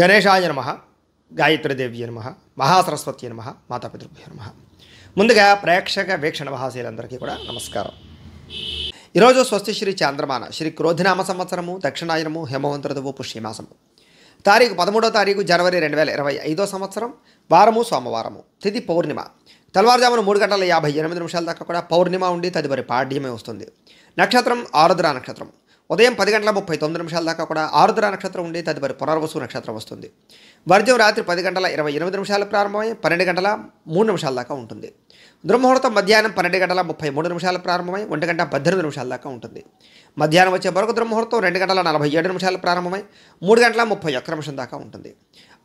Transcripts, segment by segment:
గణేశాయ నమః, గాయత్రీదేవ్య నమః, మహాసరస్వతి నమః, మాతాపితృభ్యో నమః. ముందుగా ప్రేక్షక వీక్షణ మహాశీలందరికీ కూడా నమస్కారం. ఈరోజు స్వస్తి శ్రీ చాంద్రమాన శ్రీ క్రోధినామ సంవత్సరము దక్షిణాయనము హేమవంత ఋతువు పుష్యమాసము తారీఖు 13వ తారీఖు జనవరి 2025 సంవత్సరం. వారము సోమవారము, తిథి పౌర్ణిమ. తెల్లవారుజామున 3:58 దాకా కూడా పౌర్ణిమ ఉండి తదుపరి పాడ్యమే వస్తుంది. నక్షత్రం ఆరుద్ర నక్షత్రం. ఉదయం 10:39 దాకా కూడా ఆరుద్ర నక్షత్రం ఉండి తదుపరి పునర్వసు నక్షత్రం వస్తుంది. వర్జం రాత్రి 10:28 ప్రారంభమై 12:03 దాకా ఉంటుంది. దుర్ముహూర్తం మధ్యాహ్నం 12:33 ప్రారంభమై 1:18 దాకా ఉంటుంది. మధ్యాహ్నం వచ్చే వరకు దుర్ముహూర్తం 2:47 ప్రారంభమై 3:31 దాకా ఉంటుంది.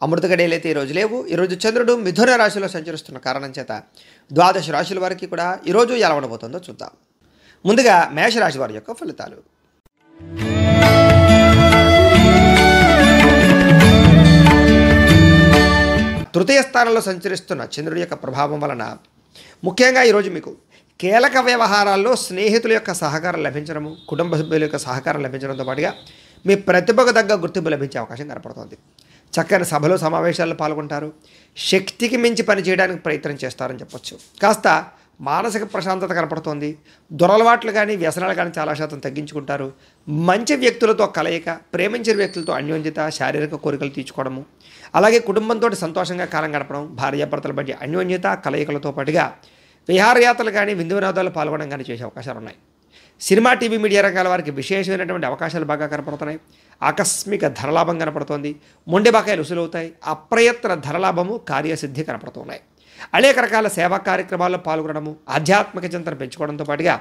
అమృత గడియలైతే ఈరోజు లేవు. ఈరోజు చంద్రుడు మిథున రాశిలో సంచరిస్తున్న కారణం చేత ద్వాదశ రాశుల వారికి కూడా ఈరోజు ఎలా ఉండబోతుందో చూద్దాం. ముందుగా మేషరాశి వారి యొక్క ఫలితాలు. తృతీయ స్థానంలో సంచరిస్తున్న చంద్రుడి యొక్క ప్రభావం వలన ముఖ్యంగా ఈరోజు మీకు కీలక వ్యవహారాల్లో స్నేహితుల యొక్క సహకారం లభించడము, కుటుంబ సభ్యుల యొక్క సహకారం లభించడంతో పాటుగా మీ ప్రతిభకు తగ్గ గుర్తింపు లభించే అవకాశం కనపడుతుంది. చక్కని సభలు సమావేశాల్లో పాల్గొంటారు. శక్తికి మించి పనిచేయడానికి ప్రయత్నం చేస్తారని చెప్పొచ్చు. కాస్త మానసిక ప్రశాంతత కనపడుతోంది. దురలవాట్లు కానీ వ్యసనాలు కానీ చాలా శాతం తగ్గించుకుంటారు. మంచి వ్యక్తులతో కలయిక, ప్రేమించిన వ్యక్తులతో అన్యోన్యత, శారీరక కోరికలు తీర్చుకోవడము, అలాగే కుటుంబంతో సంతోషంగా కాలం గడపడం, భార్యాభర్తల మధ్య అన్యోన్యత కలయికలతో పాటుగా విహారయాత్రలు కానీ విందు వినోదాలు పాల్గొనడం కానీ చేసే అవకాశాలు ఉన్నాయి. సినిమా, టీవీ, మీడియా రంగాల వారికి విశేషమైనటువంటి అవకాశాలు బాగా కనపడుతున్నాయి. ఆకస్మిక ధనలాభం కనపడుతోంది. మొండి బకాయిలు వసూలవుతాయి. అప్రయత్న ధనలాభము, కార్యసిద్ధి కనపడుతున్నాయి. అనేక రకాల సేవా కార్యక్రమాల్లో పాల్గొనడము, ఆధ్యాత్మిక చింతన పెంచుకోవడంతో పాటుగా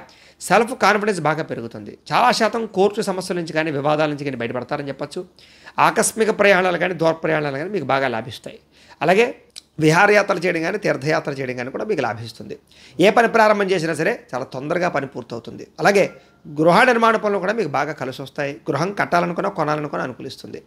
సెల్ఫ్ కాన్ఫిడెన్స్ బాగా పెరుగుతుంది. చాలా శాతం కోర్టు సమస్యల నుంచి కానీ వివాదాల నుంచి కానీ బయటపడతారని చెప్పచ్చు. ఆకస్మిక ప్రయాణాలు కానీ దూర ప్రయాణాలు కానీ మీకు బాగా లాభిస్తాయి. అలాగే విహారయాత్రలు చేయడం కానీ తీర్థయాత్ర చేయడం కానీ కూడా మీకు లాభిస్తుంది. ఏ పని ప్రారంభం చేసినా సరే చాలా తొందరగా పని పూర్తవుతుంది. అలాగే గృహ నిర్మాణ పనులు కూడా మీకు బాగా కలిసి వస్తాయి. గృహం కట్టాలనుకున్నా కొనాలనుకున్నా అనుకూలిస్తుంది.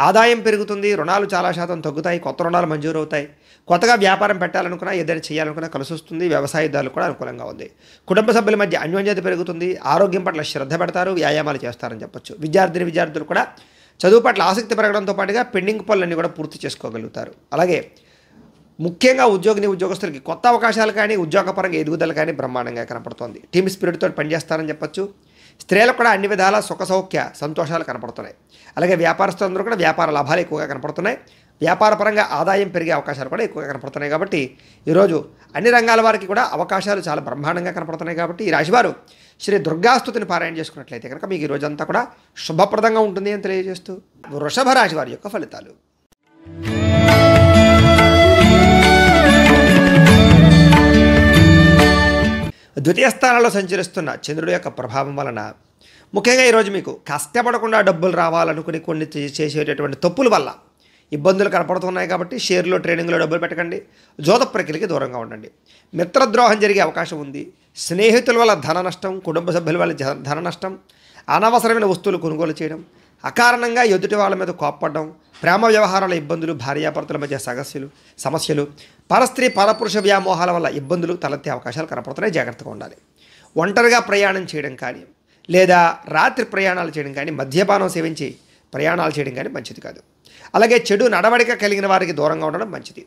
ఆదాయం పెరుగుతుంది. రుణాలు చాలా శాతం తగ్గుతాయి. కొత్త రుణాలు మంజూరు అవుతాయి. కొత్తగా వ్యాపారం పెట్టాలనుకున్నా ఏదైనా చేయాలనుకున్నా కలిసి వస్తుంది. వ్యవసాయదారులు కూడా అనుకూలంగా ఉంది. కుటుంబ సభ్యుల మధ్య అన్యోన్యత పెరుగుతుంది. ఆరోగ్యం పట్ల శ్రద్ధ పెడతారు. వ్యాయామాలు చేస్తారని చెప్పొచ్చు. విద్యార్థులు కూడా చదువు పట్ల ఆసక్తి పెరగడంతో పాటుగా పెండింగ్ పనులన్నీ కూడా పూర్తి చేసుకోగలుగుతారు. అలాగే ముఖ్యంగా ఉద్యోగస్తులకి కొత్త అవకాశాలు కానీ ఉద్యోగపరంగా ఎదుగుదల కానీ బ్రహ్మాండంగా కనపడుతోంది. టీమ్ స్పిరిట్తో పనిచేస్తారని చెప్పొచ్చు. స్త్రీలకు కూడా అన్ని విధాల సుఖ సౌఖ్య సంతోషాలు కనపడుతున్నాయి. అలాగే వ్యాపారస్తులందరూ కూడా వ్యాపార లాభాలు ఎక్కువగా కనపడుతున్నాయి. వ్యాపారపరంగా ఆదాయం పెరిగే అవకాశాలు కూడా ఎక్కువగా కనపడుతున్నాయి. కాబట్టి ఈరోజు అన్ని రంగాల వారికి కూడా అవకాశాలు చాలా బ్రహ్మాండంగా కనపడుతున్నాయి. కాబట్టి ఈ రాశివారు శ్రీ దుర్గాస్తుతిని పారాయణ చేసుకున్నట్లయితే కనుక మీకు ఈ రోజంతా కూడా శుభప్రదంగా ఉంటుంది అని తెలియజేస్తూ వృషభ రాశి వారి యొక్క ఫలితాలు. ద్వితీయ స్థానంలో సంచరిస్తున్న చంద్రుడి యొక్క ప్రభావం వలన ముఖ్యంగా ఈరోజు మీకు కష్టపడకుండా డబ్బులు రావాలనుకుని కొన్ని చేసేటటువంటి తప్పుల వల్ల ఇబ్బందులు కనపడుతున్నాయి. కాబట్టి షేర్లో ట్రేడింగ్లో డబ్బులు పెట్టకండి. జోత ప్రక్రియకి దూరంగా ఉండండి. మిత్రద్రోహం జరిగే అవకాశం ఉంది. స్నేహితుల వల్ల ధన నష్టం, కుటుంబ సభ్యుల వల్ల ధన నష్టం, అనవసరమైన వస్తువులు కొనుగోలు చేయడం, అకారణంగా ఎదుటి వాళ్ళ మీద కోప్పడడం, ప్రేమ వ్యవహారాల ఇబ్బందులు, భార్యాభర్తల మధ్య సమస్యలు, పరస్త్రీ పరపురుష వ్యామోహాల వల్ల ఇబ్బందులు తలెత్తే అవకాశాలు కనపడుతున్నాయి. జాగ్రత్తగా ఉండాలి. ఒంటరిగా ప్రయాణం చేయడం కానీ లేదా రాత్రి ప్రయాణాలు చేయడం కానీ, మద్యపానం సేవించి ప్రయాణాలు చేయడం కానీ మంచిది కాదు. అలాగే చెడు నడవడిక కలిగిన వారికి దూరంగా ఉండడం మంచిది.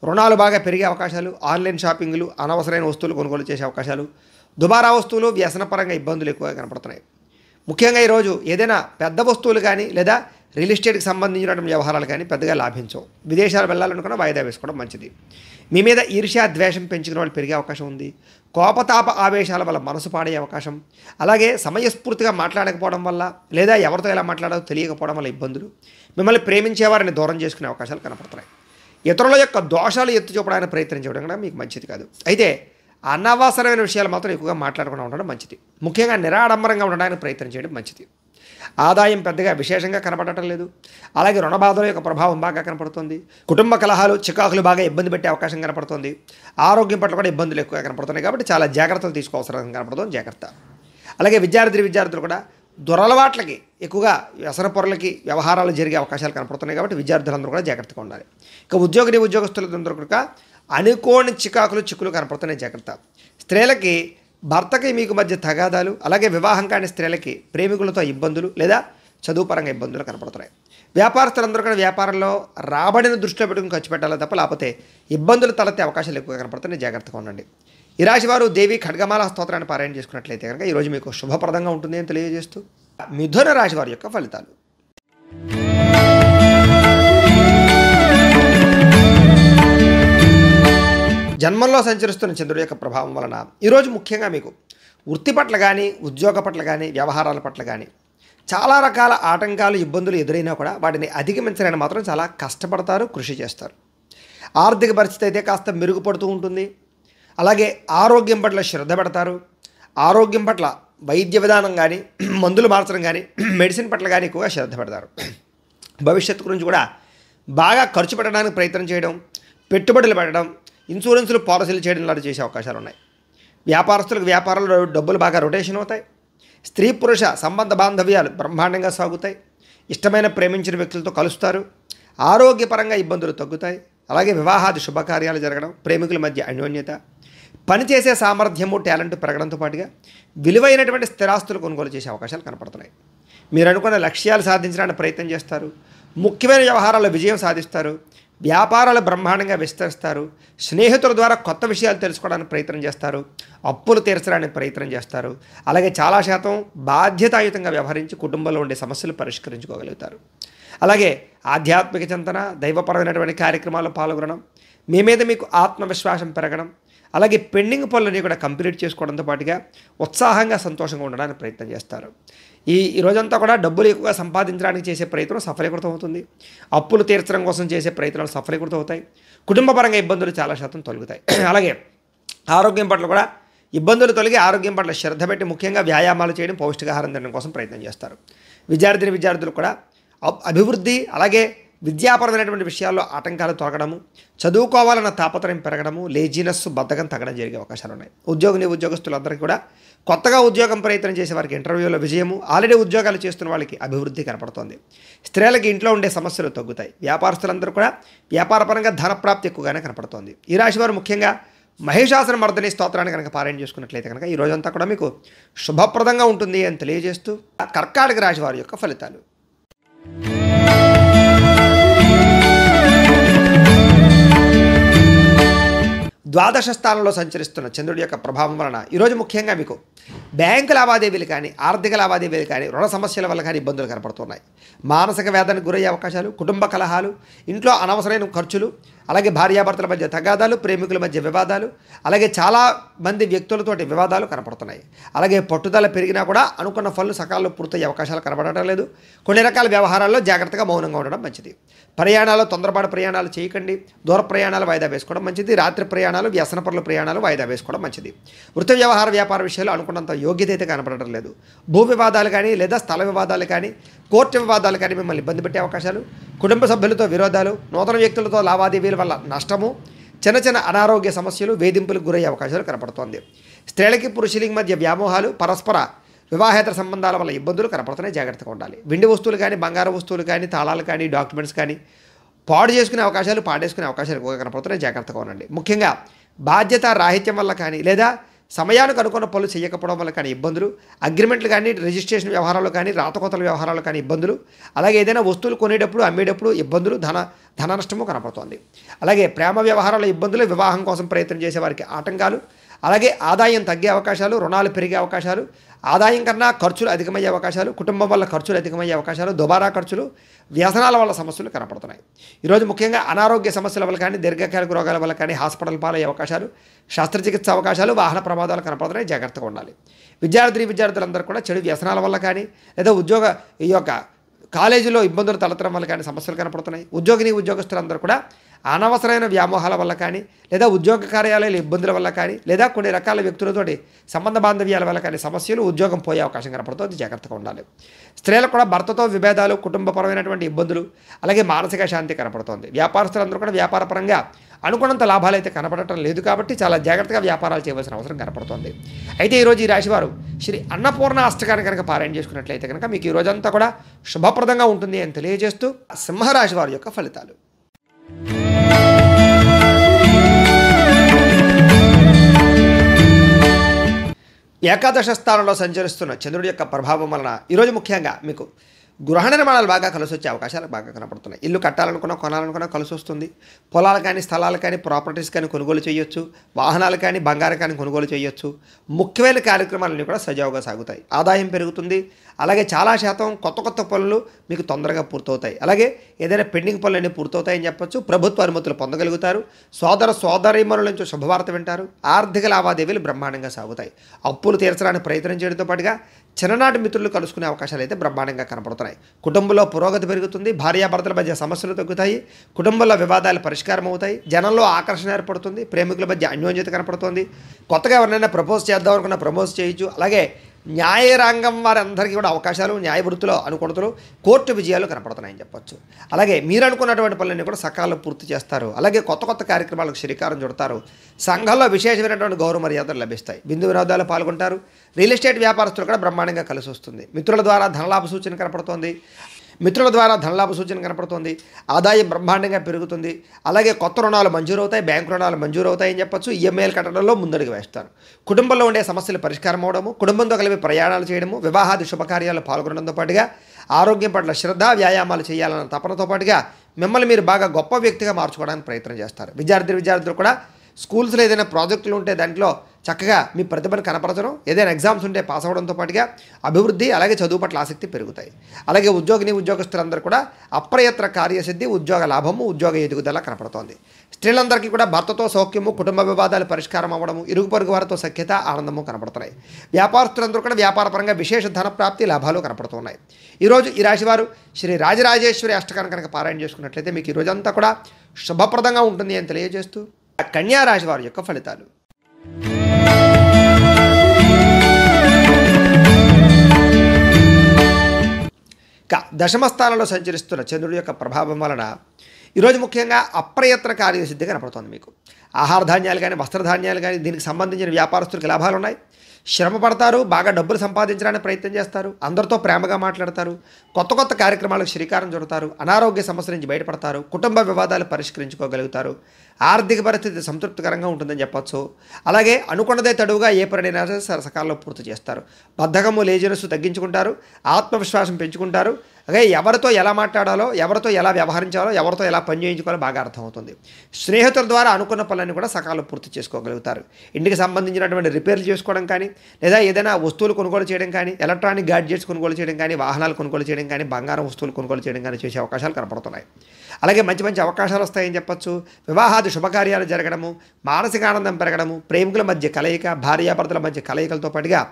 రుణాలు బాగా పెరిగే అవకాశాలు, ఆన్లైన్ షాపింగ్లు, అనవసరమైన వస్తువులు కొనుగోలు చేసే అవకాశాలు, దుబారా వస్తువులు, వ్యసనపరంగా ఇబ్బందులు ఎక్కువగా కనపడుతున్నాయి. ముఖ్యంగా ఈరోజు ఏదైనా పెద్ద వస్తువులు కానీ లేదా రియల్ ఎస్టేట్కి సంబంధించినటువంటి వ్యవహారాలు కానీ పెద్దగా లాభించవు. విదేశాలు వెళ్ళాలనుకున్నా వాయిదా వేసుకోవడం మంచిది. మీ మీద ఈర్ష్య ద్వేషం పెంచుకునే వాళ్ళు పెరిగే అవకాశం ఉంది. కోపతాప ఆవేశాల వల్ల మనసు పాడే అవకాశం, అలాగే సమయస్ఫూర్తిగా మాట్లాడకపోవడం వల్ల లేదా ఎవరితో ఎలా మాట్లాడాలో తెలియకపోవడం వల్ల ఇబ్బందులు, మిమ్మల్ని ప్రేమించేవారిని దూరం చేసుకునే అవకాశాలు కనపడుతున్నాయి. ఇతరుల యొక్క దోషాలు ఎత్తి చూపడానికి ప్రయత్నం చేయడం కూడా మీకు మంచిది కాదు. అయితే అనవసరమైన విషయాలు మాత్రం ఎక్కువగా మాట్లాడకుండా ఉండడం మంచిది. ముఖ్యంగా నిరాడంబరంగా ఉండడానికి ప్రయత్నం చేయడం మంచిది. ఆదాయం పెద్దగా విశేషంగా కనపడటం లేదు. అలాగే రుణ బాధల యొక్క ప్రభావం బాగా కనపడుతుంది. కుటుంబ కలహాలు, చికాకులు బాగా ఇబ్బంది పెట్టే అవకాశం కనపడుతుంది. ఆరోగ్యం పట్ల కూడా ఇబ్బందులు ఎక్కువగా కనపడుతున్నాయి. కాబట్టి చాలా జాగ్రత్తలు తీసుకోవాల్సిన కనపడుతుంది. జాగ్రత్త. అలాగే విద్యార్థులు కూడా దురలవాట్లకి ఎక్కువగా వ్యసన పొరలకి వ్యవహారాలు జరిగే అవకాశాలు కనపడుతున్నాయి. కాబట్టి విద్యార్థులందరూ కూడా జాగ్రత్తగా ఉండాలి. ఇక ఉద్యోగస్తులందరూ కూడా అనుకోని చిక్కులు కనపడుతున్నాయి. జాగ్రత్త. స్త్రీలకి భర్తకి మీకు మధ్య తగాదాలు, అలాగే వివాహం కాని స్త్రీలకి ప్రేమికులతో ఇబ్బందులు లేదా చదువు పరంగా ఇబ్బందులు కనపడుతున్నాయి. వ్యాపారస్తులందరూ కూడా వ్యాపారంలో రాబడిని దృష్టిలో పెట్టుకుని ఖర్చు పెట్టాలి తప్ప లేకపోతే ఇబ్బందులు తలెత్తే అవకాశాలు ఎక్కువగా కనపడుతున్నాయి. జాగ్రత్తగా ఉండండి. ఈ రాశి వారు దేవి ఖడ్గమాల స్తోత్రాన్ని పారాయణ చేసుకున్నట్లయితే కనుక ఈరోజు మీకు శుభప్రదంగా ఉంటుంది అని తెలియజేస్తూ మిథున రాశి వారి యొక్క ఫలితాలు. జన్మంలో సంచరిస్తున్న చంద్రుడి యొక్క ప్రభావం వలన ఈరోజు ముఖ్యంగా మీకు వృత్తి పట్ల కానీ ఉద్యోగ పట్ల కానీ వ్యవహారాల పట్ల కానీ చాలా రకాల ఆటంకాలు ఇబ్బందులు ఎదురైనా కూడా వాటిని అధిగమించడానికి మాత్రం చాలా కష్టపడతారు, కృషి చేస్తారు. ఆర్థిక పరిస్థితి అయితే కాస్త మెరుగుపడుతూ ఉంటుంది. అలాగే ఆరోగ్యం పట్ల శ్రద్ధ పెడతారు. ఆరోగ్యం పట్ల వైద్య విధానం కానీ మందులు మార్చడం కానీ మెడిసిన్ పట్ల కానీ ఎక్కువగా శ్రద్ధ పెడతారు. భవిష్యత్తు గురించి కూడా బాగా ఖర్చు పెట్టడానికి ప్రయత్నం చేయడం, పెట్టుబడులు పెట్టడం, ఇన్సూరెన్సులు పాలసీలు చేయడం లాంటి చేసే అవకాశాలు ఉన్నాయి. వ్యాపారస్తులకు వ్యాపారంలో డబ్బులు బాగా రొటేషన్ అవుతాయి. స్త్రీ పురుష సంబంధ బాంధవ్యాలు బ్రహ్మాండంగా సాగుతాయి. ఇష్టమైన ప్రేమించిన వ్యక్తులతో కలుస్తారు. ఆరోగ్యపరంగా ఇబ్బందులు తగ్గుతాయి. అలాగే వివాహాది శుభకార్యాలు జరగడం, ప్రేమికుల మధ్య అన్యోన్యత, పనిచేసే సామర్థ్యము టాలెంట్ పెరగడంతో పాటుగా విలువైనటువంటి స్థిరాస్తులు కొనుగోలు చేసే అవకాశాలు కనపడుతున్నాయి. మీరు అనుకున్న లక్ష్యాలు సాధించడానికి ప్రయత్నం చేస్తారు. ముఖ్యమైన వ్యవహారాల్లో విజయం సాధిస్తారు. వ్యాపారాలు బ్రహ్మాండంగా విస్తరిస్తారు. స్నేహితుల ద్వారా కొత్త విషయాలు తెలుసుకోవడానికి ప్రయత్నం చేస్తారు. అప్పులు తీర్చడానికి ప్రయత్నం చేస్తారు. అలాగే చాలా శాతం బాధ్యతాయుతంగా వ్యవహరించి కుటుంబంలో ఉండే సమస్యలు పరిష్కరించుకోగలుగుతారు. అలాగే ఆధ్యాత్మిక చింతన, దైవపరమైనటువంటి కార్యక్రమాల్లో పాల్గొనడం, మీ మీద మీకు ఆత్మవిశ్వాసం పెరగడం, అలాగే పెండింగ్ పనులని కూడా కంప్లీట్ చేసుకోవడంతో పాటుగా ఉత్సాహంగా సంతోషంగా ఉండడానికి ప్రయత్నం చేస్తారు. ఈ రోజంతా కూడా డబ్బులు ఎక్కువగా సంపాదించడానికి చేసే ప్రయత్నం సఫలీకృతం అవుతుంది. అప్పులు తీర్చడం కోసం చేసే ప్రయత్నాలు సఫలీకృతం అవుతాయి. కుటుంబపరంగా ఇబ్బందులు చాలా శాతం తొలగుతాయి. అలాగే ఆరోగ్యం పట్ల కూడా ఇబ్బందులు తొలగి ఆరోగ్యం పట్ల శ్రద్ధ పెట్టి ముఖ్యంగా వ్యాయామాలు చేయడం, పౌష్టికాహారం తినడం కోసం ప్రయత్నం చేస్తారు. విద్యార్థులు కూడా అభివృద్ధి, అలాగే విద్యాపరమైనటువంటి విషయాల్లో ఆటంకాలు తొలగడము, చదువుకోవాలన్న తాపత్రయం పెరగడము, లేజినెస్ బద్ధకం తగ్గడం జరిగే అవకాశాలు ఉన్నాయి. ఉద్యోగస్తులందరికీ కూడా కొత్తగా ఉద్యోగం ప్రయత్నం చేసే వారికి ఇంటర్వ్యూలో విజయము, ఆల్రెడీ ఉద్యోగాలు చేస్తున్న వాళ్ళకి అభివృద్ధి కనపడుతోంది. స్త్రీలకి ఇంట్లో ఉండే సమస్యలు తగ్గుతాయి. వ్యాపారస్తులందరూ కూడా వ్యాపారపరంగా ధనప్రాప్తి ఎక్కువగానే కనపడుతోంది. ఈ రాశి వారు ముఖ్యంగా మహిషాసుర మర్దని స్తోత్రాన్ని కనుక పారాయణ చేసుకున్నట్లయితే కనుక ఈ రోజంతా కూడా మీకు శుభప్రదంగా ఉంటుంది అని తెలియజేస్తూ కర్కాటక రాశి వారి యొక్క ఫలితాలు. ద్వాదశ స్థానంలో సంచరిస్తున్న చంద్రుడి యొక్క ప్రభావం వలన ఈరోజు ముఖ్యంగా మీకు బ్యాంకు లావాదేవీలు కానీ, ఆర్థిక లావాదేవీలు కానీ, రుణ సమస్యల వల్ల కానీ ఇబ్బందులు కనపడుతున్నాయి. మానసిక వేదనకు గురయ్యే అవకాశాలు, కుటుంబ కలహాలు, ఇంట్లో అనవసరమైన ఖర్చులు, అలాగే భార్యాభర్తల మధ్య తగాదాలు, ప్రేమికుల మధ్య వివాదాలు, అలాగే చాలా మంది వ్యక్తులతోటి వివాదాలు కనపడుతున్నాయి. అలాగే పట్టుదల పెరిగినా కూడా అనుకున్న పనులు సకాలంలో పూర్తయ్యే అవకాశాలు కనబడటం లేదు. కొన్ని రకాల వ్యవహారాల్లో జాగ్రత్తగా మౌనంగా ఉండడం మంచిది. ప్రయాణాలు తొందరపాటు ప్రయాణాలు చేయకండి. దూర ప్రయాణాలు వాయిదా వేసుకోవడం మంచిది. రాత్రి ప్రయాణాలు, వ్యసనపరుల ప్రయాణాలు వాయిదా వేసుకోవడం మంచిది. వృత్తి వ్యవహార వ్యాపార విషయాలు అనుకున్నంత యోగ్యత అయితే కనపడటం లేదు. భూ వివాదాలు కానీ, లేదా స్థల వివాదాలు కానీ, కోర్టు వివాదాలు కానీ మిమ్మల్ని ఇబ్బంది పెట్టే అవకాశాలు, కుటుంబ సభ్యులతో విరోధాలు, నూతన వ్యక్తులతో లావాదేవీల వల్ల నష్టము, చిన్న అనారోగ్య సమస్యలు, వేధింపులకు గురయ్యే అవకాశాలు కనపడుతోంది. స్త్రీలకి పురుషులకి మధ్య వ్యామోహాలు, పరస్పర వివాహేతర సంబంధాల వల్ల ఇబ్బందులు కనపడుతున్నాయి. జాగ్రత్తగా ఉండాలి. వెండి వస్తువులు కానీ, బంగారు వస్తువులు కానీ, తాళాలు కానీ, డాక్యుమెంట్స్ కానీ పాడేసుకునే అవకాశాలు ఎక్కువగా కనపడుతున్నాయి. జాగ్రత్తగా ఉండండి. ముఖ్యంగా బాధ్యత రాహిత్యం వల్ల కానీ, లేదా సమయానికి అనుకున్న పనులు చేయకపోవడం వల్ల కానీ ఇబ్బందులు, అగ్రిమెంట్లు కానీ, రిజిస్ట్రేషన్ వ్యవహారాలు కానీ, రాతకోతల వ్యవహారాలు కానీ ఇబ్బందులు, అలాగే ఏదైనా వస్తువులు కొనేటప్పుడు అమ్మేటప్పుడు ఇబ్బందులు, ధన నష్టము కనపడుతోంది. అలాగే ప్రేమ వ్యవహారాల ఇబ్బందులు, వివాహం కోసం ప్రయత్నం చేసే వారికి ఆటంకాలు, అలాగే ఆదాయం తగ్గే అవకాశాలు, రుణాలు పెరిగే అవకాశాలు, ఆదాయం కన్నా ఖర్చులు అధికమయ్యే అవకాశాలు, కుటుంబం వల్ల ఖర్చులు అధికమయ్యే అవకాశాలు, దుబారా ఖర్చులు, వ్యసనాల వల్ల సమస్యలు కనపడుతున్నాయి. ఈరోజు ముఖ్యంగా అనారోగ్య సమస్యల వల్ల కానీ, దీర్ఘకాలిక రోగాల వల్ల కానీ హాస్పిటల్ పాలయ్యే అవకాశాలు, శస్త్రచికిత్స అవకాశాలు, వాహన ప్రమాదాలు కనపడుతున్నాయి. జాగ్రత్తగా ఉండాలి. విద్యార్థులందరూ కూడా చెడు వ్యసనాల వల్ల కానీ, లేదా ఈ యొక్క కాలేజీలో ఇబ్బందులు తలెత్తడం వల్ల కానీ సమస్యలు కనపడుతున్నాయి. ఉద్యోగస్తులందరూ కూడా అనవసరమైన వ్యామోహాల వల్ల కానీ, లేదా ఉద్యోగ కార్యాలయాల ఇబ్బందుల వల్ల కానీ, లేదా కొన్ని రకాల వ్యక్తులతోటి సంబంధ బాంధవ్యాల వల్ల కానీ సమస్యలు, ఉద్యోగం పోయే అవకాశం కనపడుతుంది. జాగ్రత్తగా ఉండాలి. స్త్రీలకు కూడా భర్తతో విభేదాలు, కుటుంబపరమైనటువంటి ఇబ్బందులు, అలాగే మానసిక శాంతి కనపడుతోంది. వ్యాపారస్తులందరూ కూడా వ్యాపారపరంగా అనుకున్నంత లాభాలు అయితే కనపడటం లేదు కాబట్టి చాలా జాగ్రత్తగా వ్యాపారాలు చేయవలసిన అవసరం కనపడుతోంది. అయితే ఈరోజు ఈ రాశివారు శ్రీ అన్నపూర్ణ అష్టకాన్ని కనుక పారాయణ చేసుకున్నట్లయితే కనుక మీకు ఈ రోజంతా కూడా శుభప్రదంగా ఉంటుంది అని తెలియజేస్తూ సింహరాశి వారి యొక్క ఫలితాలు. ఏకాదశ స్థానంలో సంచరిస్తున్న చంద్రుడి యొక్క ప్రభావం వలన ఈరోజు ముఖ్యంగా మీకు గృహ నిర్మాణాలు బాగా కలిసి వచ్చే అవకాశాలు బాగా కనపడుతున్నాయి. ఇల్లు కట్టాలనుకున్నా కొనాలనుకున్నా కలిసి వస్తుంది. పొలాలు కానీ స్థలాలు కానీ ప్రాపర్టీస్ కానీ కొనుగోలు చేయొచ్చు. వాహనాలు కానీ బంగారం కానీ కొనుగోలు చేయొచ్చు. ముఖ్యమైన కార్యక్రమాలన్నీ కూడా సజావుగా సాగుతాయి. ఆదాయం పెరుగుతుంది. అలాగే చాలా శాతం కొత్త కొత్త పనులు మీకు తొందరగా పూర్తవుతాయి. అలాగే ఏదైనా పెండింగ్ పనులన్నీ పూర్తవుతాయిని చెప్పొచ్చు. ప్రభుత్వ అనుమతులు పొందగలుగుతారు. సోదరీమణుల నుంచి శుభవార్త వింటారు. ఆర్థిక లావాదేవీలు బ్రహ్మాండంగా సాగుతాయి. అప్పులు తీర్చడానికి ప్రయత్నం చేయడంతో పాటుగా చిన్ననాటి మిత్రులు కలుసుకునే అవకాశాలు అయితే బ్రహ్మాండంగా కనపడుతున్నాయి. కుటుంబంలో పురోగతి పెరుగుతుంది. భార్యాభర్తల మధ్య సమస్యలు తగ్గుతాయి. కుటుంబంలో వివాదాలు పరిష్కారం అవుతాయి. జనంలో ఆకర్షణ ఏర్పడుతుంది. ప్రేమికుల మధ్య అన్యోన్యత కనపడుతుంది. కొత్తగా ఎవరినైనా ప్రపోజ్ చేద్దాం అనుకున్న ప్రపోజ్ చేయొచ్చు. అలాగే న్యాయరంగం వారందరికీ కూడా అవకాశాలు, న్యాయ వృత్తిలో అనుకూలతలు, కోర్టు విజయాలు కనపడుతున్నాయని చెప్పొచ్చు. అలాగే మీరు అనుకున్నటువంటి పనులన్నీ కూడా సకాలంలో పూర్తి చేస్తారు. అలాగే కొత్త కొత్త కార్యక్రమాలకు శ్రీకారం చుడతారు. సంఘంలో విశేషమైనటువంటి గౌరవ మర్యాదలు లభిస్తాయి. విందు వినోదాలు పాల్గొంటారు. రియల్ ఎస్టేట్ వ్యాపారస్తులు కూడా బ్రహ్మాండంగా కలిసి వస్తుంది. మిత్రుల ద్వారా ధనలాభ సూచన కనపడుతోంది. ఆదాయం బ్రహ్మాండంగా పెరుగుతుంది. అలాగే కొత్త రుణాలు మంజూరవుతాయి. బ్యాంకు రుణాలు మంజూరవుతాయని చెప్పొచ్చు. ఈఎంఐలు కట్టడంలో ముందడుగు వేస్తారు. కుటుంబంలో ఉండే సమస్యలు పరిష్కారం అవడము, కుటుంబంతో కలిపి ప్రయాణాలు చేయడము, వివాహాది శుభకార్యాలు పాల్గొనడంతో పాటుగా ఆరోగ్యం పట్ల శ్రద్ధ, వ్యాయామాలు చేయాలన్న తపనతో పాటుగా మిమ్మల్ని మీరు బాగా గొప్ప వ్యక్తిగా మార్చుకోవడానికి ప్రయత్నం చేస్తారు. విద్యార్థులు కూడా స్కూల్స్లో ఏదైనా ప్రాజెక్టులు ఉంటే దాంట్లో చక్కగా మీ ప్రతిభను కనపరచడం, ఏదైనా ఎగ్జామ్స్ ఉంటే పాస్ అవ్వడంతో పాటుగా అభివృద్ధి, అలాగే చదువు పట్ల ఆసక్తి పెరుగుతాయి. అలాగే ఉద్యోగస్తులందరూ కూడా అప్రయత్న కార్యసిద్ధి, ఉద్యోగ లాభము, ఉద్యోగ ఎదుగుదల కనపడుతోంది. స్త్రీలందరికీ కూడా భర్తతో సౌఖ్యము, కుటుంబ వివాదాలు పరిష్కారం అవ్వడము, ఇరుగు పొరుగు వారితో సఖ్యత, ఆనందము కనపడుతున్నాయి. వ్యాపారస్తులందరూ కూడా వ్యాపారపరంగా విశేష ధన ప్రాప్తి, లాభాలు కనపడుతున్నాయి. ఈరోజు ఈ రాశివారు శ్రీ రాజరాజేశ్వరి అష్టకాన్ని కనుక పారాయణ చేసుకున్నట్లయితే మీకు ఈ రోజంతా కూడా శుభప్రదంగా ఉంటుంది అని తెలియజేస్తూ కన్యా రాశి వారి యొక్క ఫలితాలు. దశమ స్థానంలో సంచరిస్తున్న చంద్రుడి యొక్క ప్రభావం వలన ఈరోజు ముఖ్యంగా అప్రయత్న కార్యసిద్ధి కనపడుతుంది. మీకు ఆహార ధాన్యాలు కానీ వస్త్రధాన్యాలు కానీ దీనికి సంబంధించిన వ్యాపారస్తులకు లాభాలు ఉన్నాయి. శ్రమ పడతారు. బాగా డబ్బులు సంపాదించడానికి ప్రయత్నం చేస్తారు. అందరితో ప్రేమగా మాట్లాడతారు. కొత్త కొత్త కార్యక్రమాలకు శ్రీకారం చుడతారు. అనారోగ్య సమస్యల నుంచి బయటపడతారు. కుటుంబ వివాదాలు పరిష్కరించుకోగలుగుతారు. ఆర్థిక పరిస్థితి సంతృప్తికరంగా ఉంటుందని చెప్పొచ్చు. అలాగే అనుకున్నదే తడువుగా ఏ పనినైనా సకాలంలో పూర్తి చేస్తారు. బద్ధకము, లేజినెస్ తగ్గించుకుంటారు. ఆత్మవిశ్వాసం పెంచుకుంటారు. అలాగే ఎవరితో ఎలా మాట్లాడాలో, ఎవరితో ఎలా వ్యవహరించాలో, ఎవరితో ఎలా పని చేయించుకోవాలో బాగా అర్థమవుతుంది. స్నేహితుల ద్వారా అనుకున్న పనులన్నీ కూడా సకాలంలో పూర్తి చేసుకోగలుగుతారు. ఇంటికి సంబంధించినటువంటి రిపేర్లు చేసుకోవడం కానీ, లేదా ఏదైనా వస్తువులు కొనుగోలు చేయడం కానీ, ఎలక్ట్రానిక్ గ్యాడ్జెట్స్ కొనుగోలు చేయడం కానీ, వాహనాలు కొనుగోలు చేయడం కానీ, బంగారం వస్తువులు కొనుగోలు చేయడం కానీ చేసే అవకాశాలు కనపడుతున్నాయి. అలాగే మంచి మంచి అవకాశాలు వస్తాయని చెప్పొచ్చు. వివాహాది శుభకార్యాలు జరగడము, మానసిక ఆనందం పెరగడము, ప్రేమికుల మధ్య కలయిక, భార్యాభర్తల మధ్య కలయికలతో పాటుగా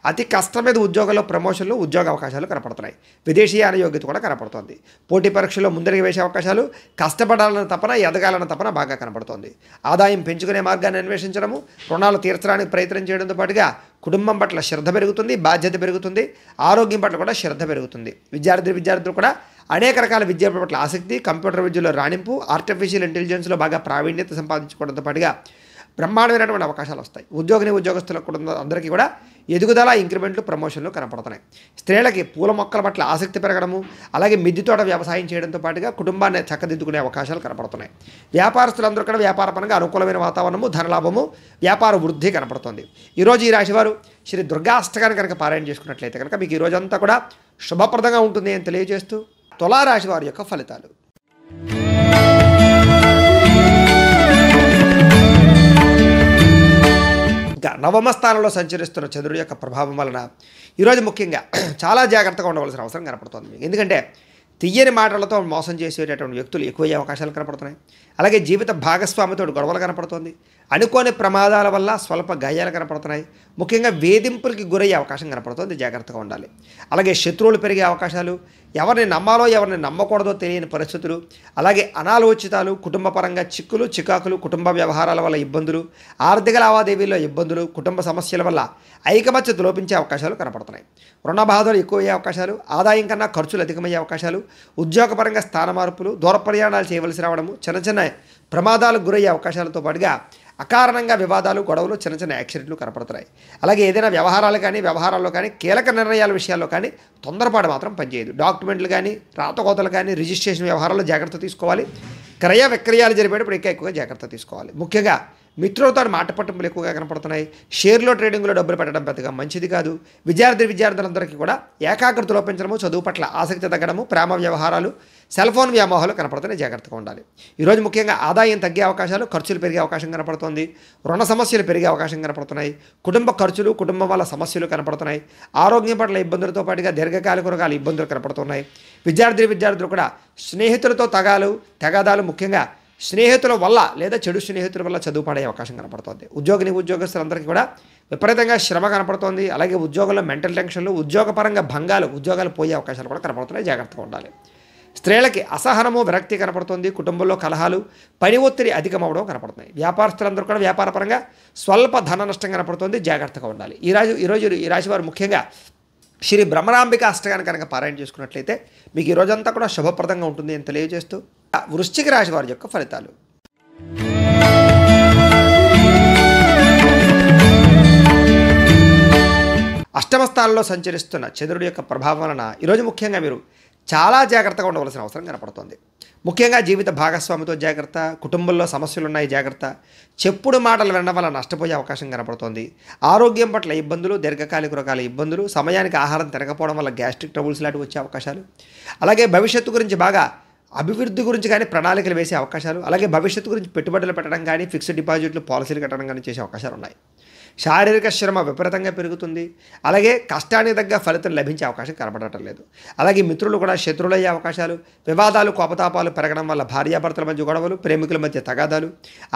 అతి కష్టం మీద ఉద్యోగంలో ప్రమోషన్లు, ఉద్యోగ అవకాశాలు కనపడుతున్నాయి. విదేశీయాన యోగ్యత కూడా కనపడుతోంది. పోటీ పరీక్షల్లో ముందరికి వేసే అవకాశాలు, కష్టపడాలన్న తపన, ఎదగాలన్న తపన బాగా కనపడుతోంది. ఆదాయం పెంచుకునే మార్గాన్ని అన్వేషించడము, రుణాలు తీర్చడానికి ప్రయత్నం చేయడంతో పాటుగా కుటుంబం పట్ల శ్రద్ధ పెరుగుతుంది, బాధ్యత పెరుగుతుంది, ఆరోగ్యం పట్ల కూడా శ్రద్ధ పెరుగుతుంది. విద్యార్థులు కూడా అనేక రకాల విద్య పట్ల ఆసక్తి, కంప్యూటర్ విద్యలో రాణింపు, ఆర్టిఫిషియల్ ఇంటెలిజెన్స్లో బాగా ప్రావీణ్యత సంపాదించుకోవడంతో పాటుగా బ్రహ్మాండమైనటువంటి అవకాశాలు వస్తాయి. ఉద్యోగస్తులకు కూడా అందరికీ కూడా ఎదుగుదల, ఇంక్రిమెంట్లు, ప్రమోషన్లు కనపడుతున్నాయి. స్త్రీలకి పూల మొక్కల పట్ల ఆసక్తి పెరగడము, అలాగే మిద్దె తోట వ్యవసాయం చేయడంతో పాటుగా కుటుంబాన్ని చక్కదిద్దుకునే అవకాశాలు కనపడుతున్నాయి. వ్యాపారస్తులందరూ కూడా వ్యాపారపరంగా అనుకూలమైన వాతావరణము, ధనలాభము, వ్యాపార వృద్ధి కనపడుతుంది. ఈరోజు ఈ రాశివారు శ్రీ దుర్గా అష్టకాన్ని కనుక పారాయణ చేసుకున్నట్లయితే కనుక మీకు ఈ రోజంతా కూడా శుభప్రదంగా ఉంటుంది అని తెలియజేస్తూ తులారాశి వారి యొక్క ఫలితాలు. నవమ స్థానంలో సంచరిస్తున్న చంద్రుడి యొక్క ప్రభావం వలన ఈరోజు ముఖ్యంగా చాలా జాగ్రత్తగా ఉండవలసిన అవసరం కనపడుతుంది మీకు. ఎందుకంటే తీయని మాటలతో మోసం చేసేటటువంటి వ్యక్తులు ఎక్కువయ్యే అవకాశాలు కనపడుతున్నాయి. అలాగే జీవిత భాగస్వామితో గొడవలు కనపడుతుంది. అనుకోని ప్రమాదాల వల్ల స్వల్ప గాయాలు కనపడుతున్నాయి. ముఖ్యంగా వేధింపులకి గురయ్యే అవకాశం కనపడుతుంది. జాగ్రత్తగా ఉండాలి. అలాగే శత్రువులు పెరిగే అవకాశాలు, ఎవరిని నమ్మాలో ఎవరిని నమ్మకూడదో తెలియని పరిస్థితులు, అలాగే అనాలోచితాలు, కుటుంబ పరంగా చిక్కులు, చికాకులు, కుటుంబ వ్యవహారాల వల్ల ఇబ్బందులు, ఆర్థిక లావాదేవీల్లో ఇబ్బందులు, కుటుంబ సమస్యల వల్ల ఐకమత్యత లోపించే అవకాశాలు కనపడుతున్నాయి. రుణ బాధలు ఎక్కువయ్యే అవకాశాలు, ఆదాయం కన్నా ఖర్చులు అధికమయ్యే అవకాశాలు, ఉద్యోగపరంగా స్థాన మార్పులు, దూర ప్రయాణాలు చేయవలసి రావడము, చిన్న చిన్న ప్రమాదాలకు గురయ్యే అవకాశాలతో పాటుగా అకారణంగా వివాదాలు, గొడవలు, చిన్న చిన్న యాక్సిడెంట్లు కనపడుతున్నాయి. అలాగే ఏదైనా వ్యవహారాల్లో కానీ కీలక నిర్ణయాల విషయాల్లో కానీ తొందరపాటు మాత్రం పనిచేయదు. డాక్యుమెంట్లు కానీ, రాతకోతలు కానీ, రిజిస్ట్రేషన్ వ్యవహారాల్లో జాగ్రత్త తీసుకోవాలి. క్రయ విక్రయాలు జరిపేటప్పుడు ఎక్కువగా జాగ్రత్త తీసుకోవాలి. ముఖ్యంగా మిత్రులతో మాట పట్టింపులు ఎక్కువగా కనపడుతున్నాయి. షేర్లో ట్రేడింగ్లో డబ్బులు పెట్టడం పెద్దగా మంచిది కాదు. విద్యార్థులందరికీ కూడా ఏకాగ్రత లోపించడము, చదువు పట్ల ఆసక్తి తగ్గడము, ప్రేమ వ్యవహారాలు, సెల్ ఫోన్ వ్యామోహాలు కనపడుతున్నాయి. జాగ్రత్తగా ఉండాలి. ఈరోజు ముఖ్యంగా ఆదాయం తగ్గే అవకాశాలు, ఖర్చులు పెరిగే అవకాశం కనపడుతోంది. రుణ సమస్యలు పెరిగే అవకాశం కనపడుతున్నాయి. కుటుంబ ఖర్చులు, కుటుంబం వల్ల సమస్యలు కనపడుతున్నాయి. ఆరోగ్యం పట్ల ఇబ్బందులతో పాటుగా దీర్ఘకాలిక రోగాల ఇబ్బందులు కనపడుతున్నాయి. విద్యార్థులు కూడా స్నేహితులతో తగాదాలు, ముఖ్యంగా స్నేహితుల వల్ల లేదా చెడు స్నేహితుల వల్ల చదువు పడే అవకాశం కనపడుతుంది. ఉద్యోగస్తులందరికీ కూడా విపరీతంగా శ్రమ కనపడుతోంది. అలాగే ఉద్యోగంలో మెంటల్ టెన్షన్లు, ఉద్యోగపరంగా భంగాలు, ఉద్యోగాలు పోయే అవకాశాలు కూడా కనపడుతున్నాయి. జాగ్రత్తగా ఉండాలి. స్త్రీలకి అసహనము, విరక్తి కనపడుతుంది. కుటుంబంలో కలహాలు, పని ఒత్తిడి అధికమవడం కనపడుతున్నాయి. వ్యాపారస్తులందరూ కూడా వ్యాపారపరంగా స్వల్ప ధన నష్టం కనపడుతుంది. జాగ్రత్తగా ఉండాలి. ఈరోజు ఈ రాశి వారు ముఖ్యంగా శ్రీ బ్రహ్మరాంబిక అష్టకాన్ని కనుక పారాయణ చేసుకున్నట్లయితే మీకు ఈ రోజంతా కూడా శుభప్రదంగా ఉంటుంది అని తెలియజేస్తూ వృశ్చిక రాశి వారి యొక్క ఫలితాలు. అష్టమ స్థానంలో సంచరిస్తున్న చంద్రుడి యొక్క ప్రభావం వలన ఈరోజు ముఖ్యంగా మీరు చాలా జాగ్రత్తగా ఉండవలసిన అవసరం కనపడుతుంది. ముఖ్యంగా జీవిత భాగస్వామితో జాగ్రత్త, కుటుంబంలో సమస్యలు ఉన్నాయి జాగ్రత్త, చెప్పుడు మాటలు వినడం వల్ల నష్టపోయే అవకాశం కనపడుతోంది. ఆరోగ్యం పట్ల ఇబ్బందులు, దీర్ఘకాలిక రోగాల ఇబ్బందులు, సమయానికి ఆహారం తినకపోవడం వల్ల గ్యాస్ట్రిక్ ట్రబుల్స్ లాంటివి వచ్చే అవకాశాలు, అలాగే భవిష్యత్తు గురించి బాగా అభివృద్ధి గురించి కానీ ప్రణాళికలు వేసే అవకాశాలు, అలాగే భవిష్యత్తు గురించి పెట్టుబడులు పెట్టడం కానీ, ఫిక్స్డ్ డిపాజిట్లు, పాలసీలు కట్టడం కానీ చేసే అవకాశాలు ఉన్నాయి. శారీరక శ్రమ విపరీతంగా పెరుగుతుంది. అలాగే కష్టానికి తగ్గ ఫలితం లభించే అవకాశం కనపడటం లేదు. అలాగే మిత్రులు కూడా శత్రువులయ్యే అవకాశాలు, వివాదాలు, కోపతాపాలు పెరగడం వల్ల భార్యాభర్తల మధ్య గొడవలు, ప్రేమికుల మధ్య తగాదాలు,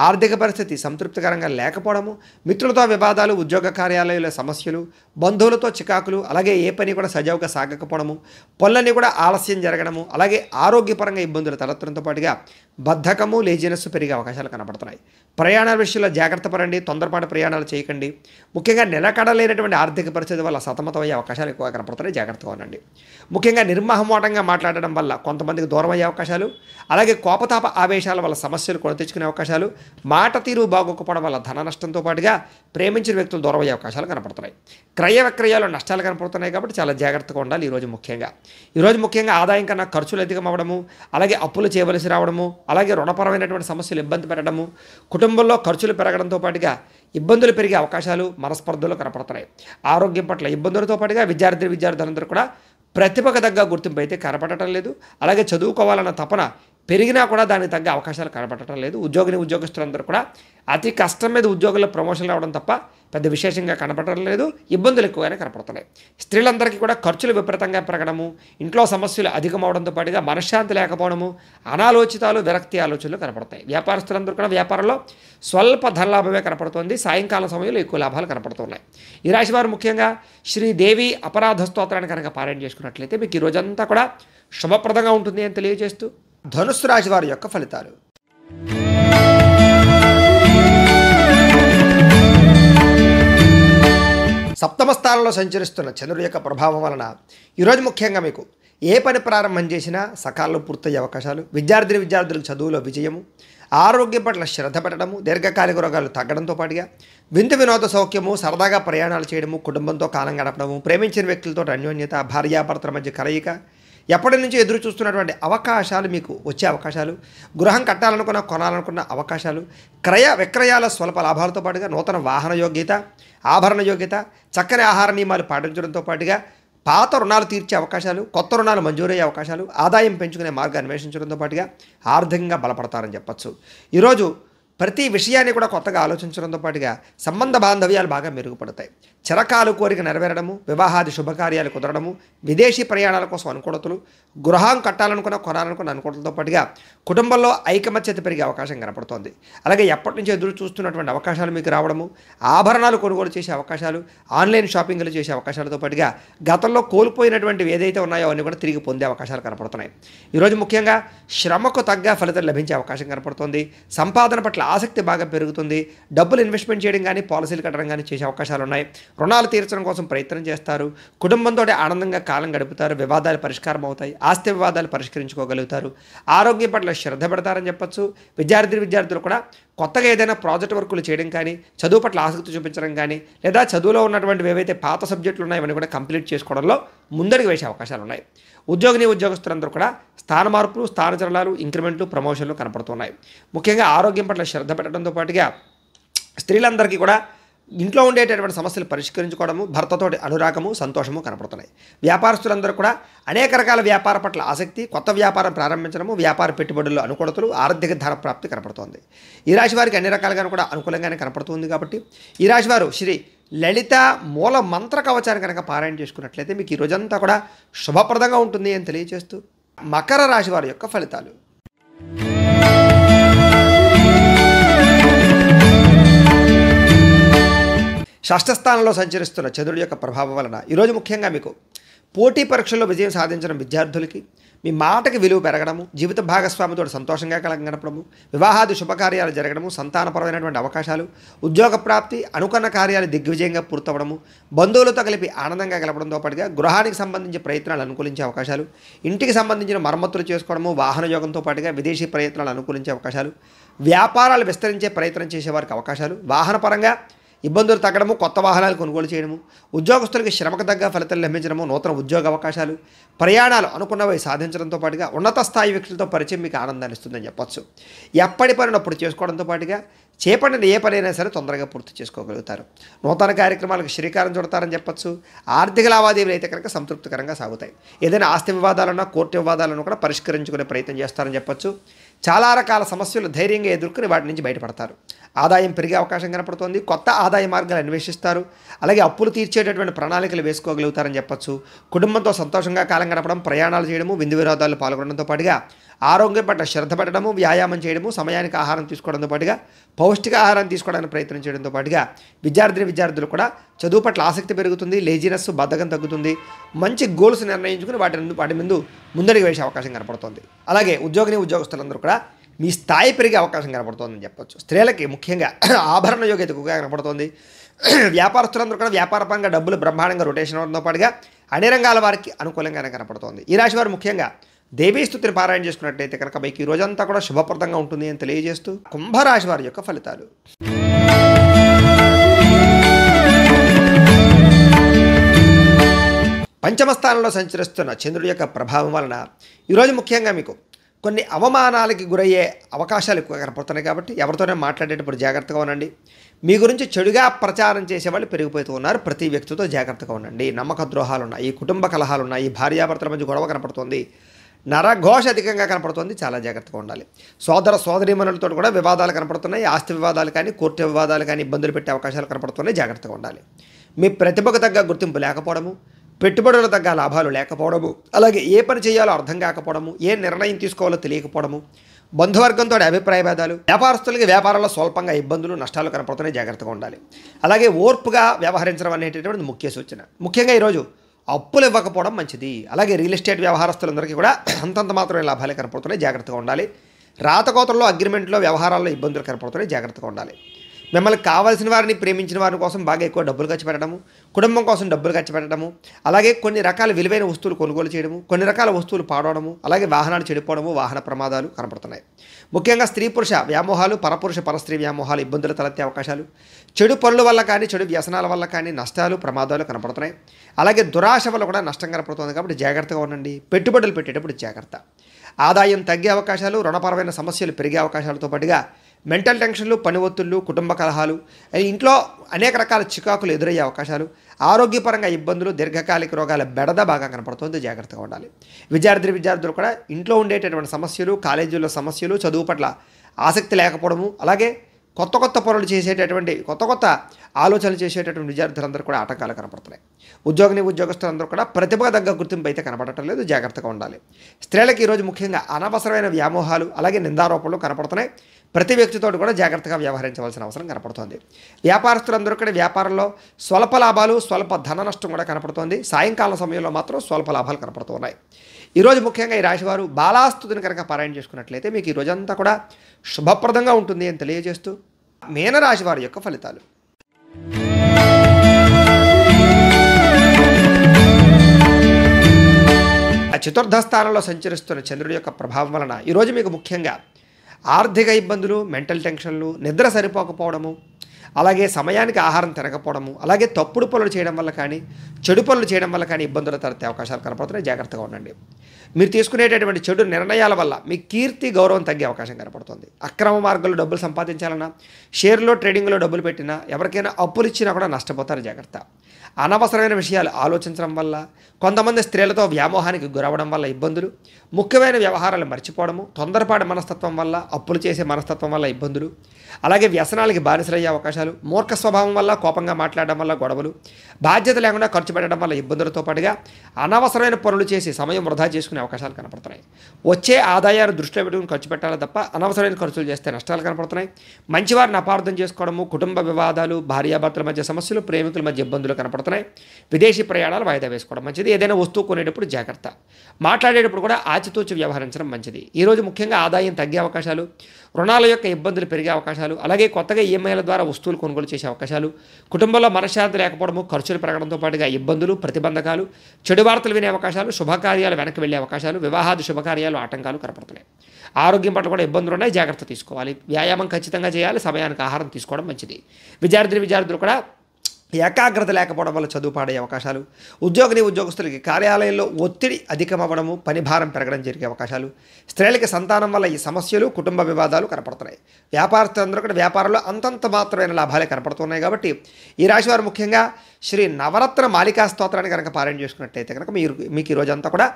ఆర్థిక పరిస్థితి సంతృప్తికరంగా లేకపోవడము, మిత్రులతో వివాదాలు, ఉద్యోగ కార్యాలయాల సమస్యలు, బంధువులతో చికాకులు, అలాగే ఏ పని కూడా సజావుగా సాగకపోవడము, పనులన్నీ కూడా ఆలస్యం జరగడము, అలాగే ఆరోగ్యపరంగా ఇబ్బందులు తలెత్తడంతో పాటుగా బద్ధకము, లేజినెస్ పెరిగే అవకాశాలు కనపడుతున్నాయి. ప్రయాణాల విషయంలో జాగ్రత్త పడండి. తొందరపాటు ప్రయాణాలు చేయకండి. ముఖ్యంగా నిలకడలేనటువంటి ఆర్థిక పరిస్థితి వల్ల సతమతమయ్యే అవకాశాలు ఎక్కువగా కనపడుతున్నాయి. జాగ్రత్తగా ఉండండి. ముఖ్యంగా నిర్మోహమాటంగా మాట్లాడడం వల్ల కొంతమందికి దూరం అయ్యే అవకాశాలు, అలాగే కోపతాప ఆవేశాల వల్ల సమస్యలు కొని తెచ్చుకునే అవకాశాలు, మాట తీరు బాగోకపోవడం వల్ల ధన నష్టంతో పాటుగా ప్రేమించిన వ్యక్తులు దూరం అయ్యే అవకాశాలు కనపడుతున్నాయి. క్రయ విక్రయాలు నష్టాలు కనపడుతున్నాయి కాబట్టి చాలా జాగ్రత్తగా ఉండాలి. ఈరోజు ముఖ్యంగా ఆదాయం కన్నా ఖర్చులు అధికం అవ్వడము, అలాగే అప్పులు చేయవలసి రావడము, అలాగే రుణపరమైనటువంటి సమస్యలు ఇబ్బంది పెట్టడము, కుటుంబంలో ఖర్చులు పెరగడంతో పాటుగా ఇబ్బందులు పెరిగే అవకాశాలు, మనస్పర్ధలు కనపడుతున్నాయి. ఆరోగ్యం పట్ల ఇబ్బందులతో పాటుగా విద్యార్థులందరూ కూడా ప్రతిభకు తగ్గ గుర్తింపు అయితే కనపడటం లేదు. అలాగే చదువుకోవాలన్న తపన పెరిగినా కూడా దానికి తగ్గ అవకాశాలు కనపడటం లేదు. ఉద్యోగస్తులందరూ కూడా అతి కష్టం మీద ఉద్యోగుల్లో ప్రమోషన్లు రావడం తప్ప పెద్ద విశేషంగా కనపడటం లేదు. ఇబ్బందులు ఎక్కువగానే కనపడుతున్నాయి. స్త్రీలందరికీ కూడా ఖర్చులు విపరీతంగా పెరగడము, ఇంట్లో సమస్యలు అధికమవడంతో పాటుగా మనశ్శాంతి లేకపోవడము, అనాలోచితాలు, విరక్తి ఆలోచనలు కనపడతాయి. వ్యాపారస్తులందరూ కూడా వ్యాపారంలో స్వల్ప ధనలాభమే కనపడుతుంది. సాయంకాలం సమయంలో ఎక్కువ లాభాలు కనపడుతున్నాయి. ఈ రాశి వారు ముఖ్యంగా శ్రీదేవి అపరాధ స్తోత్రాన్ని కనుక పారాయణ చేసుకున్నట్లయితే మీకు ఈ రోజంతా కూడా శుభప్రదంగా ఉంటుంది అని తెలియజేస్తూ ధనుస్సు రాశి వారి యొక్క ఫలితాలు. సప్తమ స్థానంలో సంచరిస్తున్న చంద్రుడి యొక్క ప్రభావం వలన ఈరోజు ముఖ్యంగా మీకు ఏ పని ప్రారంభం చేసినా సకాలంలో పూర్తయ్యే అవకాశాలు, విద్యార్థులకు చదువులో విజయము, ఆరోగ్యం పట్ల శ్రద్ధ పెట్టడము, దీర్ఘకాలిక రోగాలు తగ్గడంతో పాటుగా వింత వినోద సౌఖ్యము, సరదాగా ప్రయాణాలు చేయడము, కుటుంబంతో కాలం గడపడము, ప్రేమించిన వ్యక్తులతో అన్యోన్యత, భార్యాభర్తల మధ్య కలయిక, ఎప్పటి నుంచో ఎదురు చూస్తున్నటువంటి అవకాశాలు మీకు వచ్చే అవకాశాలు, గృహం కొనాలనుకున్న అవకాశాలు, క్రయ విక్రయాల స్వల్ప లాభాలతో పాటుగా నూతన వాహన యోగ్యత, ఆభరణ యోగ్యత, చక్కని ఆహార నియమాలు పాటించడంతో పాటుగా పాత రుణాలు తీర్చే అవకాశాలు, కొత్త రుణాలు మంజూరయ్యే అవకాశాలు, ఆదాయం పెంచుకునే మార్గాన్ని అన్వేషించడంతో పాటుగా ఆర్థికంగా బలపడతారని చెప్పచ్చు. ఈరోజు ప్రతి విషయాన్ని కూడా కొత్తగా ఆలోచించడంతో పాటుగా సంబంధ బాంధవ్యాలు బాగా మెరుగుపడతాయి. చిరకాలు కోరిక నెరవేరడము, వివాహాది శుభకార్యాలు కుదరడము, విదేశీ ప్రయాణాల కోసం అనుకూలతలు, గృహం కొనాలనుకున్న అనుకూలతలతో పాటుగా కుటుంబంలో ఐకమత్యత పెరిగే అవకాశం కనపడుతోంది. అలాగే ఎప్పటి నుంచో ఎదురు చూస్తున్నటువంటి అవకాశాలు మీకు రావడము, ఆభరణాలు కొనుగోలు చేసే అవకాశాలు, ఆన్లైన్ షాపింగ్లు చేసే అవకాశాలతో పాటుగా గతంలో కోల్పోయినటువంటివి ఏదైతే ఉన్నాయో అవన్నీ కూడా తిరిగి పొందే అవకాశాలు కనపడుతున్నాయి. ఈరోజు ముఖ్యంగా శ్రమకు తగ్గ ఫలితం లభించే అవకాశం కనపడుతోంది. సంపాదన పట్ల ఆసక్తి బాగా పెరుగుతుంది. డబ్బులు ఇన్వెస్ట్మెంట్ చేయడం కానీ, పాలసీలు కట్టడం కానీ చేసే అవకాశాలు ఉన్నాయి. రుణాలు తీర్చడం కోసం ప్రయత్నం చేస్తారు. కుటుంబంతో ఆనందంగా కాలం గడుపుతారు. వివాదాలు పరిష్కారం అవుతాయి. ఆస్తి వివాదాలు పరిష్కరించుకోగలుగుతారు. ఆరోగ్యం పట్ల శ్రద్ధ పెడతారని చెప్పచ్చు. విద్యార్థులు కూడా కొత్తగా ఏదైనా ప్రాజెక్ట్ వర్కులు చేయడం కానీ, చదువు పట్ల ఆసక్తి చూపించడం కానీ, లేదా చదువులో ఉన్నటువంటి ఏవైతే పాత సబ్జెక్టులు ఉన్నాయో అవన్నీ కూడా కంప్లీట్ చేసుకోవడంలో ముందడుగు వేసే అవకాశాలు ఉన్నాయి. ఉద్యోగస్తులందరూ కూడా స్థాన మార్పులు, స్థానచలనాలు, ఇంక్రిమెంట్లు, ప్రమోషన్లు కనపడుతున్నాయి. ముఖ్యంగా ఆరోగ్యం పట్ల శ్రద్ధ పెట్టడంతో పాటుగా స్త్రీలందరికీ కూడా ఇంట్లో ఉండేటటువంటి సమస్యలు పరిష్కరించుకోవడము, భర్తతోటి అనురాగము, సంతోషము కనపడుతున్నాయి. వ్యాపారస్తులందరూ కూడా అనేక రకాల వ్యాపార పట్ల ఆసక్తి, కొత్త వ్యాపారం ప్రారంభించడము, వ్యాపార పెట్టుబడుల్లో అనుకూలతలు, ఆర్థిక ధన ప్రాప్తి కనపడుతోంది. ఈ రాశి వారికి అన్ని రకాలుగాను కూడా అనుకూలంగానే కనపడుతుంది. కాబట్టి ఈ రాశి వారు శ్రీ లలిత మూల మంత్ర కవచాన్ని కనుక పారాయణ చేసుకున్నట్లయితే మీకు ఈ రోజంతా కూడా శుభప్రదంగా ఉంటుంది అని తెలియజేస్తూ మకర రాశి వారి యొక్క ఫలితాలు. షష్ఠ స్థానంలో సంచరిస్తున్న చంద్రుడి యొక్క ప్రభావం వలన ఈరోజు ముఖ్యంగా మీకు పోటీ పరీక్షల్లో విజయం సాధించిన విద్యార్థులకి మీ మాటకి విలువ పెరగడము, జీవిత భాగస్వామితో సంతోషంగా గడపడము, వివాహాది శుభకార్యాలు జరగడము, సంతానపరమైనటువంటి అవకాశాలు, ఉద్యోగ ప్రాప్తి, అనుకున్న కార్యాలు దిగ్విజయంగా పూర్తవడము, బంధువులతో కలిపి ఆనందంగా గడపడంతో పాటుగా గృహానికి సంబంధించిన ప్రయత్నాలు అనుకూలించే అవకాశాలు, ఇంటికి సంబంధించిన మరమ్మతులు చేసుకోవడము, వాహన యోగంతో పాటుగా విదేశీ ప్రయత్నాలు అనుకూలించే అవకాశాలు, వ్యాపారాలు విస్తరించే ప్రయత్నం చేసేవారికి అవకాశాలు, వాహనపరంగా ఇబ్బందులు తగ్గడము, కొత్త వాహనాలు కొనుగోలు చేయడము, ఉద్యోగస్తులకి శ్రమకు తగ్గ ఫలితాలు లభించడము, నూతన ఉద్యోగ అవకాశాలు, ప్రయాణాలు అనుకున్నవి సాధించడంతో పాటుగా ఉన్నత స్థాయి వ్యక్తులతో పరిచయం మీకు ఆనందాన్ని ఇస్తుందని చెప్పొచ్చు. ఎప్పటి పనినప్పుడు చేసుకోవడంతో పాటుగా చేపట్టిన ఏ పనైనా సరే తొందరగా పూర్తి చేసుకోగలుగుతారు. నూతన కార్యక్రమాలకు శ్రీకారం చుడతారని చెప్పొచ్చు. ఆర్థిక లావాదేవీలు అయితే కనుక సంతృప్తికరంగా సాగుతాయి. ఏదైనా ఆస్తి వివాదాలున్నా, కోర్టు వివాదాలను కూడా పరిష్కరించుకునే ప్రయత్నం చేస్తారని చెప్పొచ్చు. చాలా రకాల సమస్యలు ధైర్యంగా ఎదుర్కొని వాటి నుంచి బయటపడతారు. ఆదాయం పెరిగే అవకాశం కనపడుతోంది. కొత్త ఆదాయ మార్గాలు అన్వేషిస్తారు. అలాగే అప్పులు తీర్చేటటువంటి ప్రణాళికలు వేసుకోగలుగుతారని చెప్పొచ్చు. కుటుంబంతో సంతోషంగా కాలం గడపడం, ప్రయాణాలు చేయడము, విందు వినోదాల్లో పాల్గొనడంతో పాటుగా ఆరోగ్యం పట్ల శ్రద్ధ పెట్టడము, వ్యాయామం చేయడము, సమయానికి ఆహారం తీసుకోవడంతో పాటుగా పౌష్టిక ఆహారాన్ని తీసుకోవడానికి ప్రయత్నం చేయడంతో పాటుగా విద్యార్థులు కూడా చదువు పట్ల ఆసక్తి పెరుగుతుంది. లేజినెస్, బద్ధకం తగ్గుతుంది. మంచి గోల్స్ నిర్ణయించుకుని వాటి ముందు ముందడికి వేసే అవకాశం కనపడుతుంది. అలాగే ఉద్యోగస్తులందరూ కూడా మీ స్థాయి పెరిగే అవకాశం కనపడుతుందని చెప్పొచ్చు. స్త్రీలకి ముఖ్యంగా ఆభరణ యోగ్యత ఎక్కువగా కనపడుతుంది. వ్యాపారస్తులందరూ కూడా వ్యాపారపరంగా డబ్బులు బ్రహ్మాండంగా రొటేషన్ అవడంతో పాటుగా అన్ని రంగాల వారికి అనుకూలంగానే కనపడుతోంది. ఈ రాశి వారు ముఖ్యంగా దేవీ స్తుతిని పారాయణ చేసుకున్నట్టయితే కనుక మీకు ఈ రోజంతా కూడా శుభప్రదంగా ఉంటుంది అని తెలియజేస్తూ కుంభరాశి వారి యొక్క ఫలితాలు. పంచమ స్థానంలో సంచరిస్తున్న చంద్రుడి యొక్క ప్రభావం వలన ఈరోజు ముఖ్యంగా మీకు కొన్ని అవమానాలకి గురయ్యే అవకాశాలు ఎక్కువ కనపడుతున్నాయి. కాబట్టి ఎవరితోనే మాట్లాడేటప్పుడు జాగ్రత్తగా ఉండండి. మీ గురించి చెడుగా ప్రచారం చేసేవాళ్ళు పెరిగిపోతూ ఉన్నారు. ప్రతి వ్యక్తితో జాగ్రత్తగా ఉండండి. నమ్మక ద్రోహాలు ఉన్నాయి, కుటుంబ కలహాలు ఉన్నాయి, భార్యాభర్తల మధ్య గొడవ కనపడుతుంది, నరఘోష అధికంగా కనపడుతుంది. చాలా జాగ్రత్తగా ఉండాలి. సోదరీమణులతో కూడా వివాదాలు కనపడుతున్నాయి. ఆస్తి వివాదాలు కానీ, కోర్టు వివాదాలు కానీ ఇబ్బందులు పెట్టే అవకాశాలు కనపడుతున్నాయి. జాగ్రత్తగా ఉండాలి. మీ ప్రతిభకు తగ్గ గుర్తింపు లేకపోవడము, పెట్టుబడుల తగ్గ లాభాలు లేకపోవడము, అలాగే ఏ పని చేయాలో అర్థం కాకపోవడము, ఏ నిర్ణయం తీసుకోవాలో తెలియకపోవడము, బంధువర్గంతో అభిప్రాయ భేదాలు, వ్యాపారస్తులకి వ్యాపారంలో స్వల్పంగా ఇబ్బందులు, నష్టాలు కనపడుతున్నాయి. జాగ్రత్తగా ఉండాలి. అలాగే ఓర్పుగా వ్యవహరించడం అనేటటువంటి ముఖ్య సూచన. ముఖ్యంగా ఈరోజు అప్పులు ఇవ్వకపోవడం మంచిది. అలాగే రియల్ ఎస్టేట్ వ్యవహారస్తులందరికీ కూడా అంతంత మాత్రమే లాభాలే కనపడుతున్నాయి. జాగ్రత్తగా ఉండాలి. రాతకోతల్లో, అగ్రిమెంట్లో, వ్యవహారాల్లో ఇబ్బందులు కనపడుతున్నాయి. జాగ్రత్తగా ఉండాలి. మిమ్మల్ని కావాల్సిన వారిని, ప్రేమించిన వారి కోసం బాగా ఎక్కువ డబ్బులు ఖర్చు పెట్టడము, కుటుంబం కోసం డబ్బులు ఖర్చు పెట్టడము, అలాగే కొన్ని రకాల విలువైన వస్తువులు కొనుగోలు చేయడము, కొన్ని రకాల వస్తువులు పాడవడము, అలాగే వాహనాలు చెడిపోవడము, వాహన ప్రమాదాలు కనపడుతున్నాయి. ముఖ్యంగా స్త్రీ పురుష వ్యామోహాలు, పరపురుష పరస్త్రీ వ్యామోహాలు ఇబ్బందులు తలెత్తే అవకాశాలు, చెడు పనుల వల్ల కానీ, చెడు వ్యసనాల వల్ల కానీ నష్టాలు, ప్రమాదాలు కనపడుతున్నాయి. అలాగే దురాశ వల్ల కూడా నష్టం కనపడుతుంది. కాబట్టి జాగ్రత్తగా ఉండండి. పెట్టుబడులు పెట్టేటప్పుడు జాగ్రత్త. ఆదాయం తగ్గే అవకాశాలు, రుణపరమైన సమస్యలు పెరిగే అవకాశాలతో పాటుగా మెంటల్ టెన్షన్లు, పని ఒత్తిళ్లు, కుటుంబ కలహాలు, ఇంట్లో అనేక రకాల చికాకులు ఎదురయ్యే అవకాశాలు, ఆరోగ్యపరంగా ఇబ్బందులు, దీర్ఘకాలిక రోగాల బెడద బాగా కనపడుతుంది. జాగ్రత్తగా ఉండాలి. విద్యార్థులు కూడా ఇంట్లో ఉండేటటువంటి సమస్యలు, కాలేజీల్లో సమస్యలు, చదువు పట్ల ఆసక్తి లేకపోవడము, అలాగే కొత్త పనులు చేసేటటువంటి కొత్త ఆలోచనలు చేసేటటువంటి విద్యార్థులందరూ కూడా ఆటంకాలు కనపడుతున్నాయి. ఉద్యోగస్తులందరూ కూడా ప్రతిభకు తగ్గ గుర్తింపు అయితే కనపడటం లేదు. జాగ్రత్తగా ఉండాలి. స్త్రీలకు ఈరోజు ముఖ్యంగా అనవసరమైన వ్యామోహాలు, అలాగే నిందారోపణలు కనపడుతున్నాయి. ప్రతి వ్యక్తితో కూడా జాగ్రత్తగా వ్యవహరించవలసిన అవసరం కనపడుతోంది. వ్యాపారస్తులందరూ కూడా వ్యాపారంలో స్వల్ప లాభాలు, స్వల్ప ధన నష్టం కూడా కనపడుతోంది. సాయంకాలం సమయంలో మాత్రం స్వల్ప లాభాలు కనపడుతున్నాయి. ఈరోజు ముఖ్యంగా ఈ రాశివారు బాలాస్తుతిని కనుక పారాయణ చేసుకున్నట్లయితే మీకు ఈ రోజంతా కూడా శుభప్రదంగా ఉంటుంది అని తెలియజేస్తూ మీనరాశి వారి యొక్క ఫలితాలు. చతుర్థ స్థానంలో సంచరిస్తున్న చంద్రుడి యొక్క ప్రభావం వలన ఈరోజు మీకు ముఖ్యంగా ఆర్థిక ఇబ్బందులు, మెంటల్ టెన్షన్లు, నిద్ర సరిపోకపోవడము, అలాగే సమయానికి ఆహారం తినకపోవడము, అలాగే తప్పుడు పనులు చేయడం వల్ల కానీ, చెడు పనులు చేయడం వల్ల కానీ ఇబ్బందులు తలెత్తే అవకాశాలు కనపడుతున్నాయి. జాగ్రత్తగా ఉండండి. మీరు తీసుకునేటటువంటి చెడు నిర్ణయాల వల్ల మీ కీర్తి గౌరవం తగ్గే అవకాశం కనపడుతుంది. అక్రమ మార్గంలో డబ్బులు సంపాదించాలన్నా, షేర్లో ట్రేడింగ్లో డబ్బులు పెట్టినా, ఎవరికైనా అప్పులు ఇచ్చినా కూడా నష్టపోతారు. జాగ్రత్త. అనవసరమైన విషయాలు ఆలోచించడం వల్ల, కొంతమంది స్త్రీలతో వ్యామోహానికి గురవడం వల్ల ఇబ్బందులు, ముఖ్యమైన వ్యవహారాలు మర్చిపోవడము, తొందరపాటు మనస్తత్వం వల్ల, అప్పులు చేసే మనస్తత్వం వల్ల ఇబ్బందులు, అలాగే వ్యసనాలకి బానిసలయ్యే అవకాశాలు, మూర్ఖ స్వభావం వల్ల, కోపంగా మాట్లాడడం వల్ల గొడవలు, బాధ్యత లేకుండా ఖర్చు పెట్టడం వల్ల ఇబ్బందులతో పాటుగా అనవసరమైన పనులు చేసి సమయం వృధా చేసుకునే అవకాశాలు కనపడుతున్నాయి. వచ్చే ఆదాయాన్ని దృష్టిలో పెట్టుకుని ఖర్చు పెట్టాలి తప్ప అనవసరమైన ఖర్చులు చేస్తే నష్టాలు కనపడుతున్నాయి. మంచివారిని అపార్థం చేసుకోవడము, కుటుంబ వివాదాలు, భార్యాభర్తల మధ్య సమస్యలు, ప్రేమికుల మధ్య ఇబ్బందులు కనపడుతున్నాయి. విదేశీ ప్రయాణాలు వాయిదా వేసుకోవడం మంచిది. ఏదైనా వస్తువు కొనేటప్పుడు జాగ్రత్త. మాట్లాడేటప్పుడు కూడా ఆచితూచి వ్యవహరించడం మంచిది. ఈరోజు ముఖ్యంగా ఆదాయం తగ్గే అవకాశాలు, రుణాల యొక్క ఇబ్బందులు పెరిగే అవకాశాలు, అలాగే కొత్తగా ఈఎంఐల ద్వారా వస్తువులు కొనుగోలు చేసే అవకాశాలు, కుటుంబంలో మనశ్శాంతి లేకపోవడము, ఖర్చులు పెరగడంతో పాటుగా ఇబ్బందులు, ప్రతిబంధకాలు, చెడు వార్తలు వినే అవకాశాలు, శుభకార్యాలు వెనక్కి వెళ్ళే అవకాశాలు, వివాహాది శుభకార్యాలు ఆటంకాలు కనపడుతున్నాయి. ఆరోగ్యం పట్ల కూడా ఇబ్బందులు ఉన్నాయి. జాగ్రత్త తీసుకోవాలి. వ్యాయామం ఖచ్చితంగా చేయాలి. సమయానికి ఆహారం తీసుకోవడం మంచిది. విద్యార్థులు కూడా ఏకాగ్రత లేకపోవడం వల్ల చదువు పాడయ్యే అవకాశాలు, ఉద్యోగస్తులకి కార్యాలయంలో ఒత్తిడి అధికమవ్వడము, పని భారం పెరగడం జరిగే అవకాశాలు, స్త్రీలకి సంతానం వల్ల ఈ సమస్యలు, కుటుంబ వివాదాలు కనపడుతున్నాయి. వ్యాపారస్తులందరూ కూడా వ్యాపారంలో అంతంత మాత్రమైన లాభాలే కనపడుతున్నాయి. కాబట్టి ఈ రాశి వారు ముఖ్యంగా శ్రీ నవరత్న మాలికా స్తోత్రాన్ని కనుక పారాయణ చేసుకున్నట్టయితే కనుక మీకు ఈ రోజంతా కూడా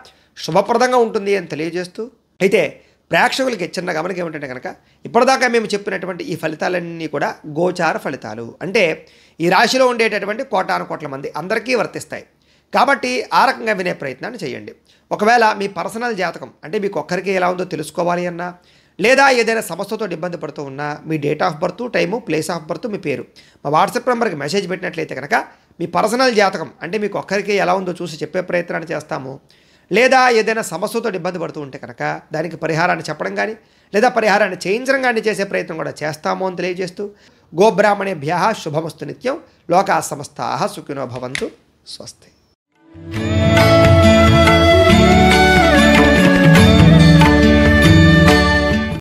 శుభప్రదంగా ఉంటుంది అని తెలియజేస్తూ, అయితే ప్రేక్షకులకి చిన్న గమనిక ఏమిటంటే కనుక ఇప్పటిదాకా మేము చెప్పినటువంటి ఈ ఫలితాలన్నీ కూడా గోచార ఫలితాలు. అంటే ఈ రాశిలో ఉండేటటువంటి కోటాను కోట్ల మంది అందరికీ వర్తిస్తాయి. కాబట్టి ఆ రకంగా వినే ప్రయత్నాన్ని చేయండి. ఒకవేళ మీ పర్సనల్ జాతకం అంటే మీకు ఒక్కరికి ఎలా ఉందో తెలుసుకోవాలి అన్నా, లేదా ఏదైనా సమస్యతో ఇబ్బంది పడుతూ ఉన్నా, మీ date of birth, time, place of birth, మీ పేరు మా వాట్సాప్ నెంబర్కి మెసేజ్ పెట్టినట్లయితే కనుక మీ పర్సనల్ జాతకం అంటే మీకు ఒక్కరికి ఎలా ఉందో చూసి చెప్పే ప్రయత్నాన్ని చేస్తాము. లేదా ఏదైనా సమస్యతో ఇబ్బంది పడుతూ ఉంటే కనుక దానికి పరిహారాన్ని చెప్పడం కానీ, లేదా పరిహారాన్ని చేయించడం కానీ చేసే ప్రయత్నం కూడా చేస్తాము అని తెలియజేస్తూ, గోబ్రాహ్మణేభ్యః శుభమస్తు నిత్యం. లోకా సమస్తాః సుఖినో భవంతు. స్వస్తి.